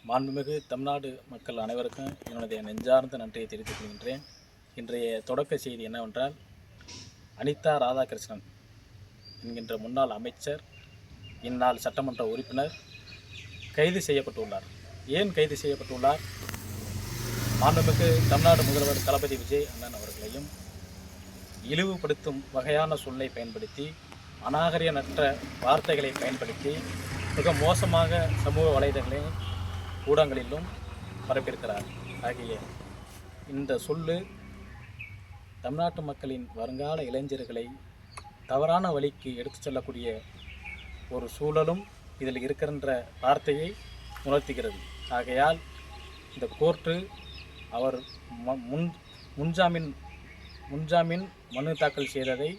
மாண்புமிகு தமிழ்நாடு மக்கள் அனைவருக்கும் என்னுடைய நெஞ்சார்ந்த நன்றியை தெரிவித்துக் கொள்கின்றேன். இன்றைய தொடக்க செய்தி என்னவென்றால், அனிதா ராதாகிருஷ்ணன் என்கின்ற முன்னாள் அமைச்சர், இந்நாள் சட்டமன்ற உறுப்பினர் கைது செய்யப்பட்டுள்ளார். ஏன் கைது செய்யப்பட்டுள்ளார்? மாண்புமிகு தமிழ்நாடு முதல்வர் தளபதி விஜய் அண்ணன் அவர்களையும் இழிவுபடுத்தும் வகையான சொல்லை பயன்படுத்தி, அநாகரிகமற்ற வார்த்தைகளை பயன்படுத்தி மிக மோசமாக சமூக வலைதளங்களில் ஊடகங்களிலும் பரப்பியிருக்கிறார். ஆகிய இந்த சொல்லு தமிழ்நாட்டு மக்களின் வருங்கால இளைஞர்களை தவறான வழிக்கு எடுத்துச் செல்லக்கூடிய ஒரு சூழலும் இதில் இருக்கின்ற வார்த்தையை உணர்த்துகிறது. ஆகையால் இந்த கோர்ட்டு அவர் முன்ஜாமீன் மனு தாக்கல் செய்ததை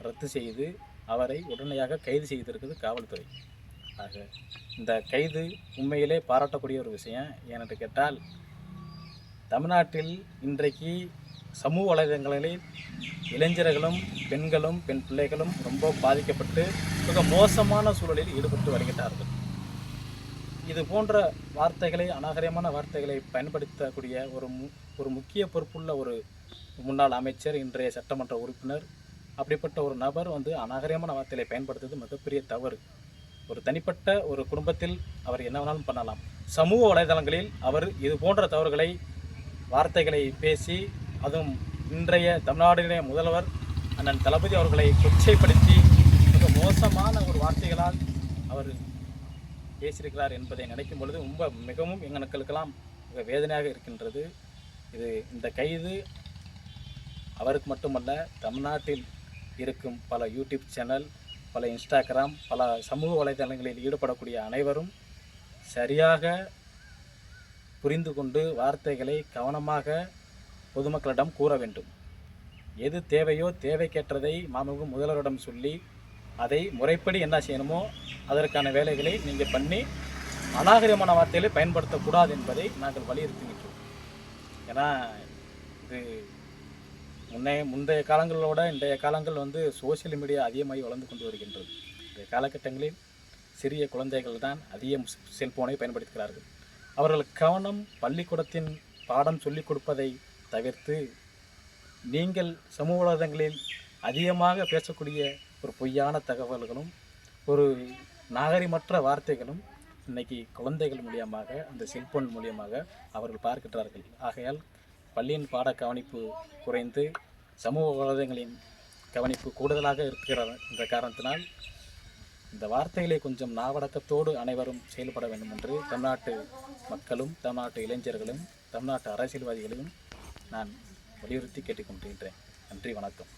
ரத்து செய்து அவரை உடனடியாக கைது செய்திருக்கிறது காவல்துறை. ஆக இந்த கைது உண்மையிலே பாராட்டக்கூடிய ஒரு விஷயம். ஏனென்று கேட்டால், தமிழ்நாட்டில் இன்றைக்கு சமூக வலைதளங்களில் இளைஞர்களும் பெண்களும் பெண் பிள்ளைகளும் ரொம்ப பாதிக்கப்பட்டு மிக மோசமான சூழலில் ஈடுபட்டு வருகிறார்கள். இது போன்ற வார்த்தைகளை, அநாகரிகமான வார்த்தைகளை பயன்படுத்தக்கூடிய ஒரு முக்கிய பொறுப்புள்ள ஒரு முன்னாள் அமைச்சர், இன்றைய சட்டமன்ற உறுப்பினர், அப்படிப்பட்ட ஒரு நபர் அநாகரிகமான வார்த்தைகளை பயன்படுத்துவது மிகப்பெரிய தவறு. ஒரு தனிப்பட்ட ஒரு குடும்பத்தில் அவர் என்ன வேணாலும் பண்ணலாம். சமூக வலைதளங்களில் அவர் இது போன்ற தவறுகளை, வார்த்தைகளை பேசி, அதுவும் இன்றைய தமிழ்நாடுடைய முதல்வர் அண்ணன் தளபதி அவர்களை கொச்சைப்படுத்தி மிக மோசமான ஒரு வார்த்தைகளால் அவர் பேசியிருக்கிறார் என்பதை நினைக்கும் பொழுது மிகவும் எங்களுக்கெல்லாம் மிக வேதனையாக இருக்கின்றது. இந்த கைது அவருக்கு மட்டுமல்ல, தமிழ்நாட்டில் இருக்கும் பல யூடியூப் சேனல், பல இன்ஸ்டாகிராம், பல சமூக வலைதளங்களில் ஈடுபடக்கூடிய அனைவரும் சரியாக புரிந்து கொண்டு வார்த்தைகளை கவனமாக பொதுமக்களிடம் கூற வேண்டும். எது தேவையோ தேவைக்கேற்றதை மாண்புமிகு முதல்வரிடம் சொல்லி, அதை முறைப்படி என்ன செய்யணுமோ அதற்கான வேலைகளை நீங்கள் பண்ணி அநாகரிகமான வார்த்தைகளை பயன்படுத்தக்கூடாது என்பதை நாங்கள் வலியுறுத்துகின்றோம். ஏன்னா இது முந்தைய காலங்களோட இன்றைய காலங்கள் சோசியல் மீடியா அதிகமாகி வளர்ந்து கொண்டு வருகின்றது. இந்த காலகட்டங்களில் சிறிய குழந்தைகள் தான் அதிகம் செல்போனை பயன்படுத்துகிறார்கள். அவர்களுக்கு கவனம் பள்ளிக்கூடத்தின் பாடம் சொல்லிக் கொடுப்பதை தவிர்த்து, நீங்கள் சமூக வலைதளங்களில் அதிகமாக பேசக்கூடிய ஒரு பொய்யான தகவல்களும் ஒரு நாகரிகமற்ற வார்த்தைகளும் இன்றைக்கி குழந்தைகள் மூலியமாக, அந்த செல்போன் மூலியமாக அவர்கள் பார்க்கின்றார்கள். ஆகையால் பள்ளியின் பாட கவனிப்பு குறைந்து சமூக வலைதளங்களின் கவனிப்பு கூடுதலாக இருக்கிற இந்த காரணத்தினால் இந்த வார்த்தைகளை கொஞ்சம் நாவடக்கத்தோடு அனைவரும் செயல்பட வேண்டும் என்று தமிழ்நாட்டு மக்களும், தமிழ்நாட்டு இளைஞர்களும், தமிழ்நாட்டு அரசியல்வாதிகளையும் நான் வலியுறுத்தி கேட்டுக்கொண்டிருக்கின்றேன். நன்றி, வணக்கம்.